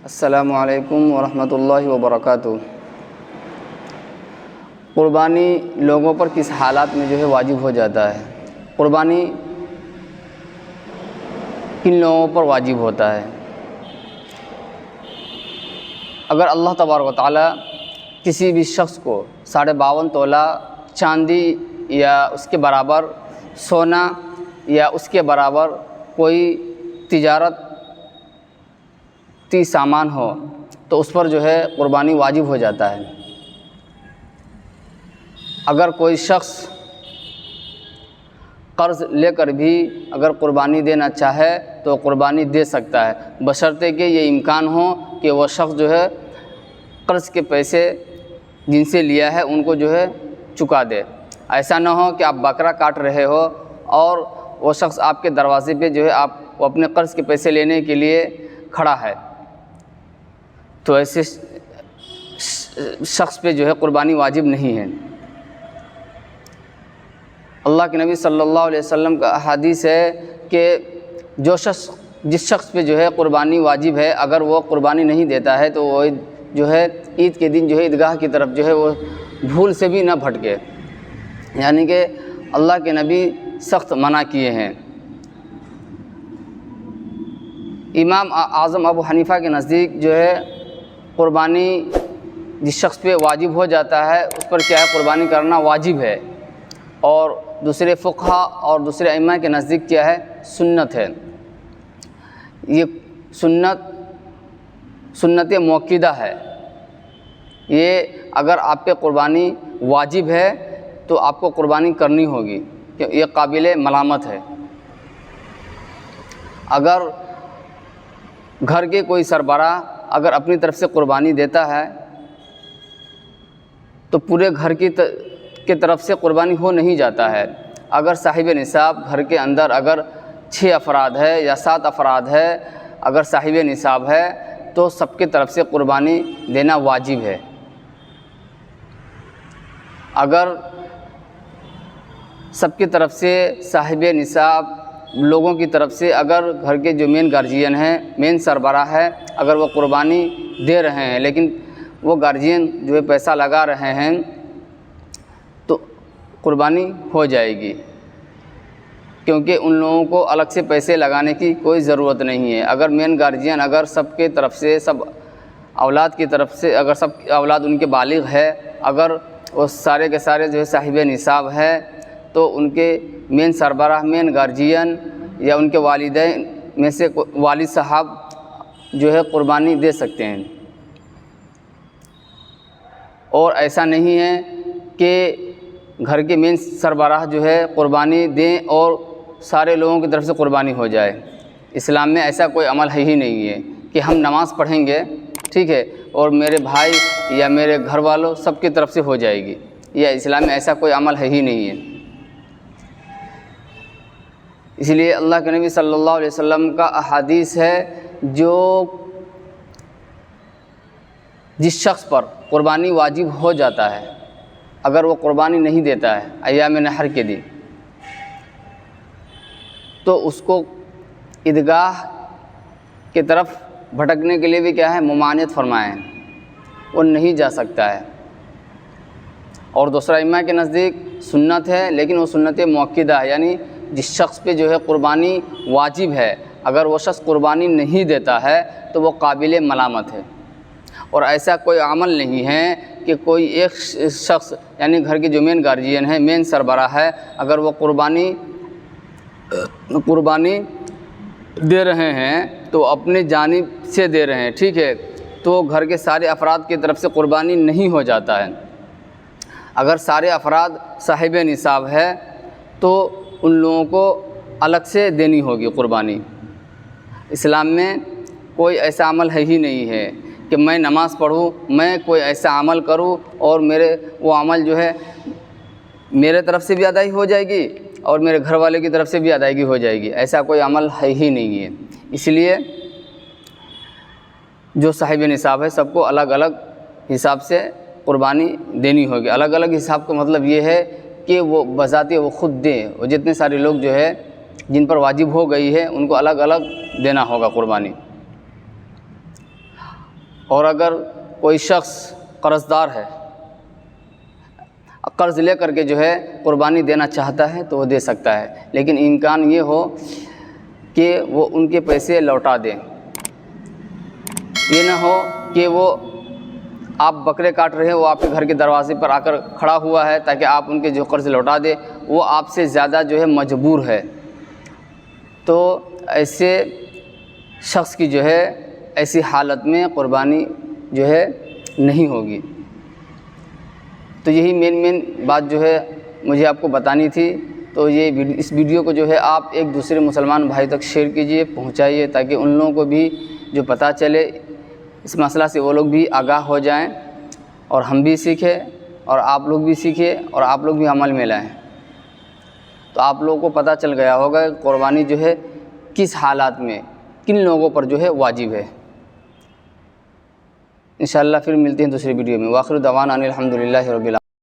السلام علیکم ورحمۃ اللہ وبرکاتہ۔ قربانی لوگوں پر کس حالات میں واجب ہو جاتا ہے؟ قربانی کن لوگوں پر واجب ہوتا ہے؟ اگر اللہ تبارک و تعالیٰ کسی بھی شخص کو 52.5 تولہ چاندی یا اس کے برابر سونا یا اس کے برابر کوئی تجارتی سامان ہو تو اس پر قربانی واجب ہو جاتا ہے۔ اگر کوئی شخص قرض لے کر بھی اگر قربانی دینا چاہے تو قربانی دے سکتا ہے، بشرطے کہ یہ امکان ہو کہ وہ شخص قرض کے پیسے جن سے لیا ہے ان کو چکا دے۔ ایسا نہ ہو کہ آپ بکرا کاٹ رہے ہو اور وہ شخص آپ کے دروازے پہ آپ کو اپنے قرض کے پیسے لینے کے لیے کھڑا ہے، تو ایسے شخص پہ قربانی واجب نہیں ہے۔ اللہ کے نبی صلی اللہ علیہ وسلم کا احادیث ہے کہ جس شخص پہ قربانی واجب ہے، اگر وہ قربانی نہیں دیتا ہے تو وہ عید کے دن عیدگاہ کی طرف وہ بھول سے بھی نہ بھٹکے، یعنی کہ اللہ کے نبی سخت منع کیے ہیں۔ امام اعظم ابو حنیفہ کے نزدیک قربانی جس شخص پہ واجب ہو جاتا ہے اس پر کیا ہے، قربانی کرنا واجب ہے، اور دوسرے فقہا اور دوسرے ائمہ کے نزدیک کیا ہے، سنت ہے۔ یہ سنت موقدہ ہے، یہ اگر آپ پہ قربانی واجب ہے تو آپ کو قربانی کرنی ہوگی، یہ قابل ملامت ہے۔ اگر گھر کے کوئی سربراہ اگر اپنی طرف سے قربانی دیتا ہے تو پورے گھر کی طرف سے قربانی ہو نہیں جاتا ہے۔ اگر صاحب نصاب گھر کے اندر اگر 6 افراد ہے یا 7 افراد ہے، اگر صاحب نصاب ہے تو سب کی طرف سے قربانی دینا واجب ہے۔ اگر سب کی طرف سے صاحب نصاب لوگوں کی طرف سے اگر گھر کے مین گارجین ہیں، مین سربراہ ہے، اگر وہ قربانی دے رہے ہیں لیکن وہ گارجین پیسہ لگا رہے ہیں تو قربانی ہو جائے گی، کیونکہ ان لوگوں کو الگ سے پیسے لگانے کی کوئی ضرورت نہیں ہے۔ اگر مین گارجین اگر سب کے طرف سے سب اولاد کی طرف سے اگر سب اولاد ان کے بالغ ہے، اگر وہ سارے کے سارے صاحب نصاب ہے تو ان کے مین سربراہ مین گارجین یا ان کے والدین میں سے والد صاحب قربانی دے سکتے ہیں۔ اور ایسا نہیں ہے کہ گھر کے مین سربراہ قربانی دیں اور سارے لوگوں کی طرف سے قربانی ہو جائے۔ اسلام میں ایسا کوئی عمل ہے ہی نہیں ہے کہ ہم نماز پڑھیں گے، ٹھیک ہے، اور میرے بھائی یا میرے گھر والوں سب کی طرف سے ہو جائے گی، یہ اسلام میں ایسا کوئی عمل ہے ہی نہیں ہے۔ اس لیے اللہ کے نبی صلی اللہ علیہ وسلم کا احادیث ہے، جس شخص پر قربانی واجب ہو جاتا ہے اگر وہ قربانی نہیں دیتا ہے ایام نحر کے دن، تو اس کو عیدگاہ کی طرف بھٹکنے کے لیے بھی کیا ہے، ممانعت فرمائیں، وہ نہیں جا سکتا ہے۔ اور دوسرا ائمہ کے نزدیک سنت ہے، لیکن وہ سنت موقدہ ہے، یعنی جس شخص پہ قربانی واجب ہے اگر وہ شخص قربانی نہیں دیتا ہے تو وہ قابل ملامت ہے۔ اور ایسا کوئی عمل نہیں ہے کہ کوئی ایک شخص یعنی گھر کے مین گارجین ہے، مین سربراہ ہے، اگر وہ قربانی دے رہے ہیں تو اپنے جانب سے دے رہے ہیں، ٹھیک ہے، تو گھر کے سارے افراد کی طرف سے قربانی نہیں ہو جاتا ہے۔ اگر سارے افراد صاحب نصاب ہے تو ان لوگوں کو الگ سے دینی ہوگی قربانی۔ اسلام میں کوئی ایسا عمل ہے ہی نہیں ہے کہ میں نماز پڑھوں، میں کوئی ایسا عمل کروں اور وہ عمل میرے طرف سے بھی ادائی ہو جائے گی اور میرے گھر والے کی طرف سے بھی ادائیگی ہو جائے گی، ایسا کوئی عمل ہے ہی نہیں ہے۔ اس لیے جو صاحب نصاب ہے سب کو الگ الگ حساب سے قربانی دینی ہوگی۔ الگ الگ حساب کا مطلب یہ ہے کہ وہ بذاتی وہ خود دیں، وہ جتنے سارے لوگ جن پر واجب ہو گئی ہے ان کو الگ الگ دینا ہوگا قربانی۔ اور اگر کوئی شخص قرض دار ہے، قرض لے کر کے جو ہے قربانی دینا چاہتا ہے تو وہ دے سکتا ہے، لیکن امکان یہ ہو کہ وہ ان کے پیسے لوٹا دیں۔ یہ نہ ہو کہ وہ آپ بکرے کاٹ رہے ہیں، وہ آپ کے گھر کے دروازے پر آ کر کھڑا ہوا ہے تاکہ آپ ان کے جو قرض لوٹا دے، وہ آپ سے زیادہ جو ہے مجبور ہے، تو ایسے شخص کی جو ہے ایسی حالت میں قربانی جو ہے نہیں ہوگی۔ تو یہی مین بات جو ہے مجھے آپ کو بتانی تھی۔ تو اس ویڈیو کو جو ہے آپ ایک دوسرے مسلمان بھائی تک شیئر کیجئے، پہنچائیے، تاکہ ان لوگوں کو بھی جو پتہ چلے اس مسئلہ سے، وہ لوگ بھی آگاہ ہو جائیں اور ہم بھی سیکھیں اور آپ لوگ بھی سیکھیں اور آپ لوگ بھی عمل میں لائیں۔ تو آپ لوگوں کو پتہ چل گیا ہوگا کہ قربانی جو ہے کس حالات میں کن لوگوں پر جو ہے واجب ہے۔ انشاءاللہ پھر ملتے ہیں دوسری ویڈیو میں۔ وآخر دعوانا ان الحمدللہ رب العالمین۔